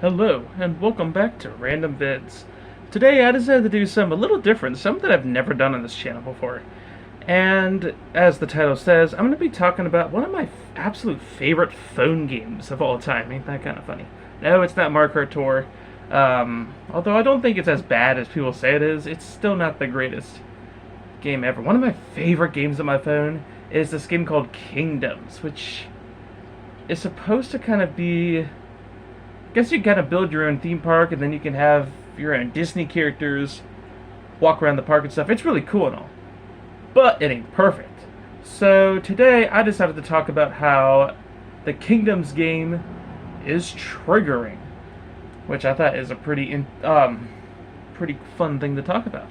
Hello, and welcome back to Random Vids. Today I decided to do something a little different, something I've never done on this channel before. And, as the title says, I'm going to be talking about one of my absolute favorite phone games of all time. Ain't that kind of funny? No, it's not Mario Kart Tour. Although I don't think it's as bad as people say it is, it's still not the greatest game ever. One of my favorite games on my phone is this game called Kingdoms, which is supposed to kind of be... I guess you kind of build your own theme park, and then you can have your own Disney characters walk around the park and stuff. It's really cool and all, but it ain't perfect. So today I decided to talk about how the Kingdoms game is triggering, which I thought is a pretty fun thing to talk about.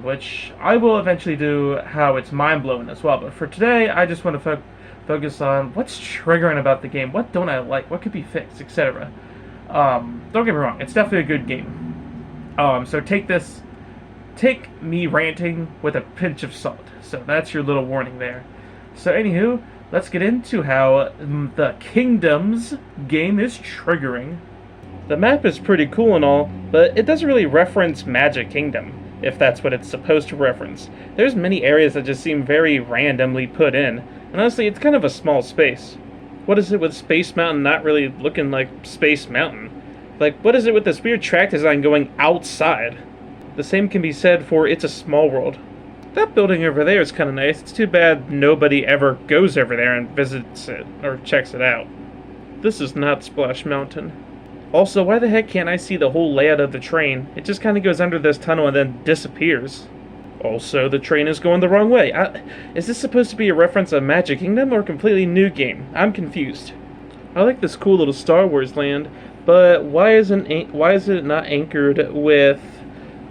Which I will eventually do how it's mind-blowing as well. But for today, I just want to focus on what's triggering about the game, what don't I like, what could be fixed, etc. Don't get me wrong, it's definitely a good game. So take me ranting with a pinch of salt. So that's your little warning there. So anywho, let's get into how the Kingdoms game is triggering. The map is pretty cool and all, but it doesn't really reference Magic Kingdom, if that's what it's supposed to reference. There's many areas that just seem very randomly put in, and honestly, it's kind of a small space. What is it with Space Mountain not really looking like Space Mountain? Like, what is it with this weird track design going outside? The same can be said for It's a Small World. That building over there is kind of nice. It's too bad nobody ever goes over there and visits it, or checks it out. This is not Splash Mountain. Also, why the heck can't I see the whole layout of the train? It just kind of goes under this tunnel and then disappears. Also, the train is going the wrong way. Is this supposed to be a reference of Magic Kingdom or a completely new game? I'm confused. I like this cool little Star Wars land, but why is it not anchored with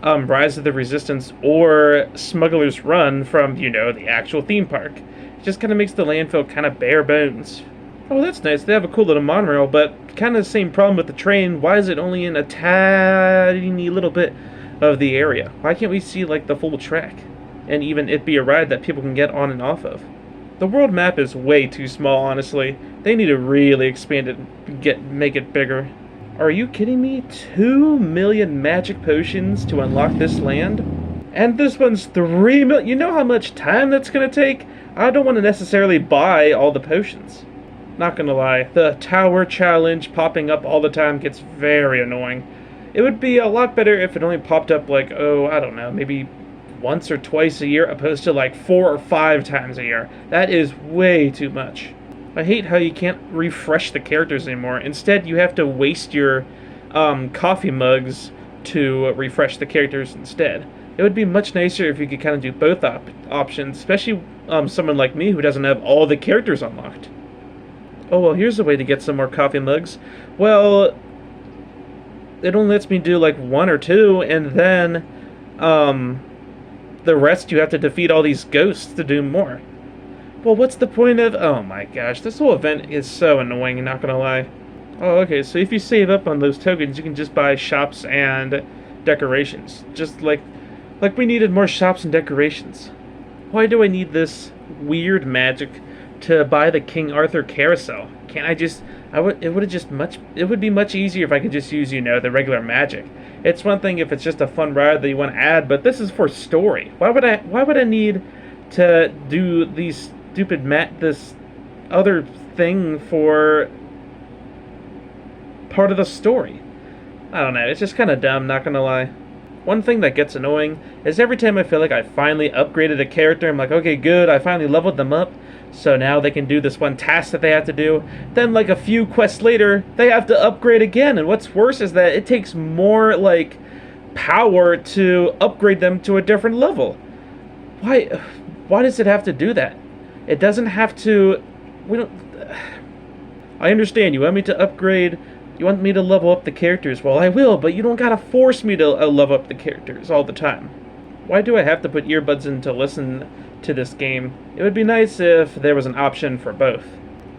Rise of the Resistance or Smuggler's Run from, the actual theme park? It just kind of makes the land feel kind of bare bones. Oh, that's nice. They have a cool little monorail, but kind of the same problem with the train. Why is it only in a tiny little bit of the area? Why can't we see, like, the full track? And even it be a ride that people can get on and off of. The world map is way too small, honestly. They need to really expand it, make it bigger. Are you kidding me? 2 million magic potions to unlock this land? And this one's 3 million. You know how much time that's gonna take? I don't want to necessarily buy all the potions. Not gonna lie, the tower challenge popping up all the time gets very annoying. It would be a lot better if it only popped up like, I don't know, maybe once or twice a year, opposed to like 4 or 5 times a year. That is way too much. I hate how you can't refresh the characters anymore. Instead, you have to waste your coffee mugs to refresh the characters instead. It would be much nicer if you could kind of do both options, especially someone like me who doesn't have all the characters unlocked. Oh, well, here's a way to get some more coffee mugs. Well, it only lets me do like 1 or 2, and then the rest you have to defeat all these ghosts to do more. Well, what's the point of... Oh my gosh, this whole event is so annoying, not gonna lie. Oh, okay, so if you save up on those tokens, you can just buy shops and decorations. Just like we needed more shops and decorations. Why do I need this weird magic to buy the King Arthur carousel? Can't I just... It would be much easier if I could just use, the regular magic. It's one thing if it's just a fun ride that you want to add, but this is for story. Why would I need to do these stupid this other thing for part of the story? I don't know, it's just kind of dumb, not gonna lie. One thing that gets annoying is every time I feel like I finally upgraded a character, I'm like, okay, good, I finally leveled them up, so now they can do this one task that they have to do. Then, like, a few quests later, they have to upgrade again, and what's worse is that it takes more, like, power to upgrade them to a different level. Why does it have to do that? It doesn't have to... I understand, you want me to upgrade... You want me to level up the characters? Well, I will, but you don't gotta force me to level up the characters all the time. Why do I have to put earbuds in to listen to this game? It would be nice if there was an option for both.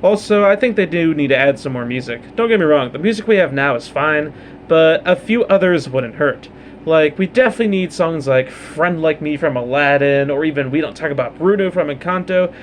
Also, I think they do need to add some more music. Don't get me wrong, the music we have now is fine, but a few others wouldn't hurt. Like, we definitely need songs like Friend Like Me from Aladdin, or even We Don't Talk About Bruno from Encanto.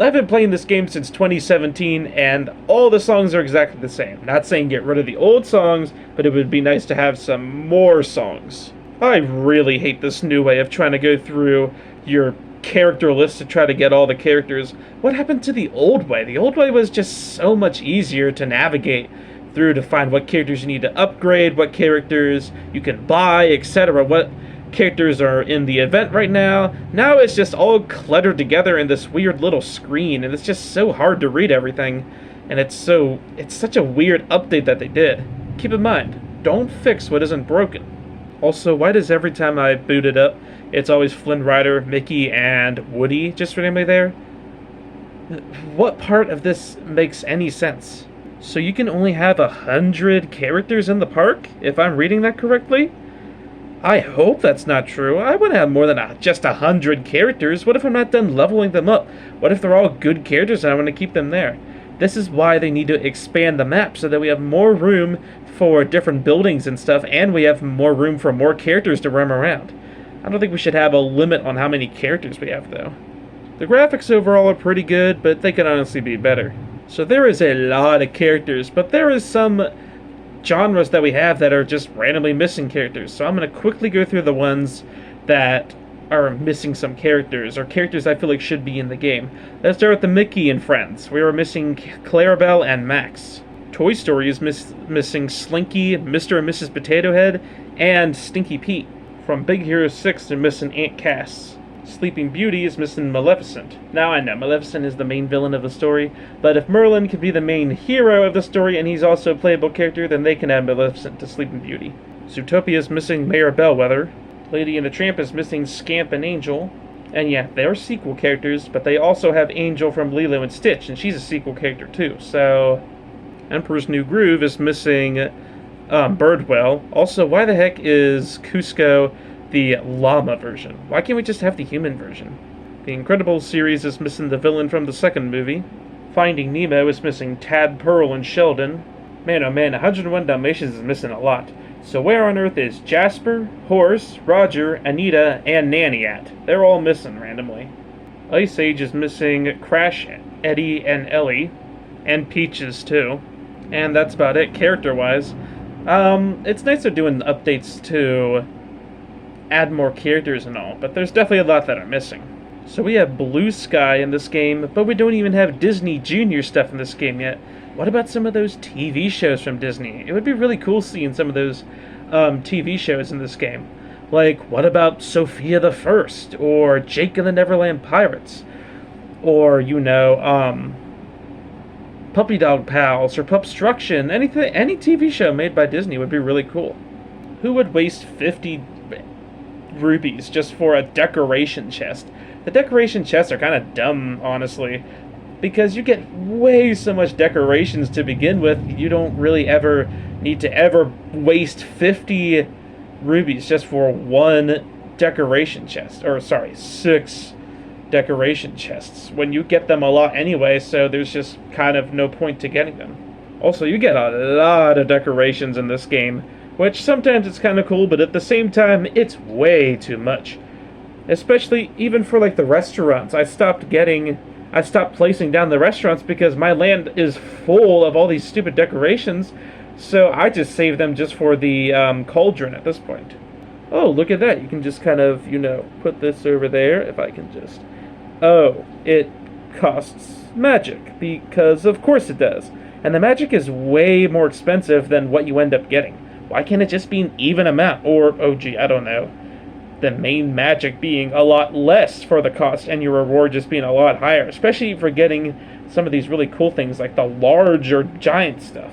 I've been playing this game since 2017, and all the songs are exactly the same. Not saying get rid of the old songs, but it would be nice to have some more songs. I really hate this new way of trying to go through your character list to try to get all the characters. What happened to the old way? The old way was just so much easier to navigate through to find what characters you need to upgrade, what characters you can buy, etc. What characters are in the event right now. Now it's just all cluttered together in this weird little screen, and it's just so hard to read everything, and it's such a weird update that they did. Keep in mind, don't fix what isn't broken. Also, why does every time I boot it up, it's always Flynn Rider, Mickey, and Woody just randomly there? What part of this makes any sense? So you can only have 100 characters in the park, if I'm reading that correctly? I hope that's not true. I wouldn't have more than just 100 characters. What if I'm not done leveling them up? What if they're all good characters and I want to keep them there? This is why they need to expand the map, so that we have more room for different buildings and stuff, and we have more room for more characters to roam around. I don't think we should have a limit on how many characters we have, though. The graphics overall are pretty good, but they can honestly be better. So there is a lot of characters, but there is some genres that we have that are just randomly missing characters. So I'm going to quickly go through the ones that are missing some characters, or characters I feel like should be in the game. Let's start with the Mickey and Friends. We are missing Clarabelle and Max. Toy Story is missing Slinky, Mr. and Mrs. Potato Head, and Stinky Pete. From Big Hero 6, they're missing Aunt Cass. Sleeping Beauty is missing Maleficent. Now I know, Maleficent is the main villain of the story, but if Merlin can be the main hero of the story and he's also a playable character, then they can add Maleficent to Sleeping Beauty. Zootopia is missing Mayor Bellwether. Lady and the Tramp is missing Scamp and Angel. And yeah, they're sequel characters, but they also have Angel from Lilo and Stitch, and she's a sequel character too, so... Emperor's New Groove is missing Birdwell. Also, why the heck is Cusco the llama version? Why can't we just have the human version? The Incredibles series is missing the villain from the second movie. Finding Nemo is missing Tad, Pearl, and Sheldon. Man, oh man, 101 Dalmatians is missing a lot. So where on earth is Jasper, Horace, Roger, Anita, and Nanny at? They're all missing randomly. Ice Age is missing Crash, Eddie, and Ellie. And Peaches, too. And that's about it, character-wise. It's nice they're doing updates to add more characters and all, but there's definitely a lot that are missing. So we have Blue Sky in this game, but we don't even have Disney Junior stuff in this game yet. What about some of those TV shows from Disney? It would be really cool seeing some of those TV shows in this game. Like, what about Sophia the First? Or Jake and the Neverland Pirates? Or, you know, Puppy Dog Pals or Pupstruction. Any TV show made by Disney would be really cool. Who would waste 50 rupees just for a decoration chest? The decoration chests are kind of dumb, honestly, because you get way so much decorations to begin with. You don't really ever need to ever waste 50 rupees just for one decoration chest. Or, sorry, 6 decoration chests, when you get them a lot anyway, so there's just kind of no point to getting them. Also, you get a lot of decorations in this game, which sometimes it's kind of cool, but at the same time, it's way too much. Especially even for like the restaurants. I stopped placing down the restaurants because my land is full of all these stupid decorations, so I just save them just for the cauldron at this point. Oh, look at that. You can just kind of, you know, put this over there, if I can just... Oh, it costs magic, because of course it does. And the magic is way more expensive than what you end up getting. Why can't it just be an even amount? Or, oh gee, I don't know, the main magic being a lot less for the cost and your reward just being a lot higher, especially for getting some of these really cool things like the large or giant stuff.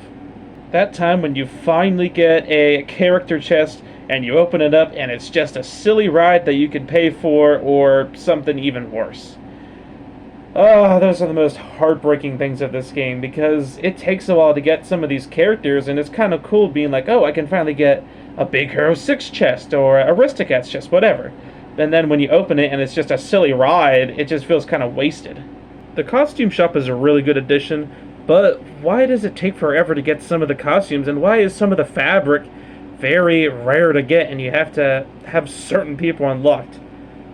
That time when you finally get a character chest and you open it up and it's just a silly ride that you can pay for, or something even worse. Oh, those are the most heartbreaking things of this game, because it takes a while to get some of these characters, and it's kind of cool being like, oh, I can finally get a Big Hero 6 chest, or a Aristocats chest, whatever. And then when you open it and it's just a silly ride, it just feels kind of wasted. The costume shop is a really good addition, but why does it take forever to get some of the costumes, and why is some of the fabric very rare to get and you have to have certain people unlocked?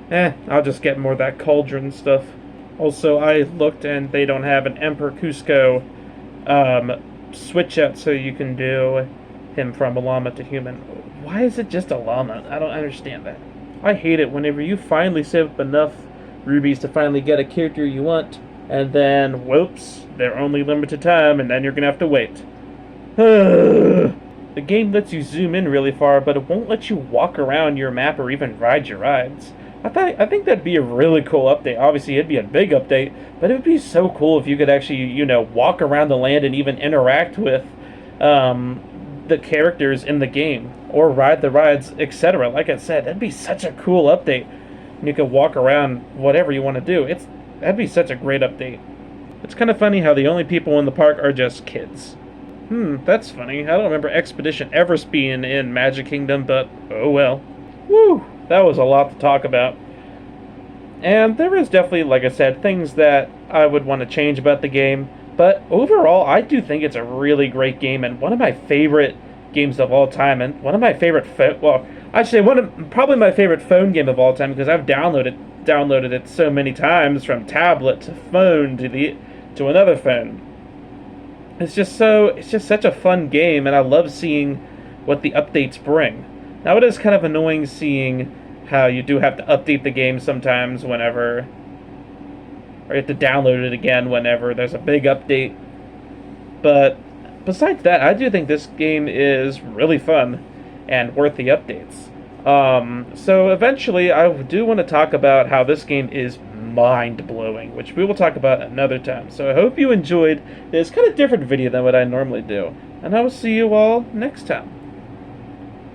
I'll just get more of that cauldron stuff. Also, I looked and they don't have an Emperor Cusco switch out so you can do him from a llama to human. Why is it just a llama? I don't understand that. I hate it whenever you finally save up enough rubies to finally get a character you want, and then, whoops, they're only limited time, and then you're gonna have to wait. The game lets you zoom in really far, but it won't let you walk around your map or even ride your rides. I think that'd be a really cool update. Obviously, it'd be a big update, but it would be so cool if you could actually, walk around the land and even interact with the characters in the game or ride the rides, etc. Like I said, that'd be such a cool update. And you could walk around whatever you want to do. That'd be such a great update. It's kind of funny how the only people in the park are just kids. That's funny. I don't remember Expedition Everest being in Magic Kingdom, but oh well. Woo! That was a lot to talk about. And there is definitely, like I said, things that I would want to change about the game. But overall, I do think it's a really great game and one of my favorite games of all time. And one of my favorite, I'd say probably my favorite phone game of all time because I've downloaded it so many times from tablet to phone to another phone. It's just such a fun game, and I love seeing what the updates bring. Now it is kind of annoying seeing how you do have to update the game sometimes whenever, or you have to download it again whenever there's a big update. But besides that, I do think this game is really fun and worth the updates. So eventually, I do want to talk about how this game is mind-blowing, which we will talk about another time. So I hope you enjoyed this kind of different video than what I normally do, and I will see you all next time.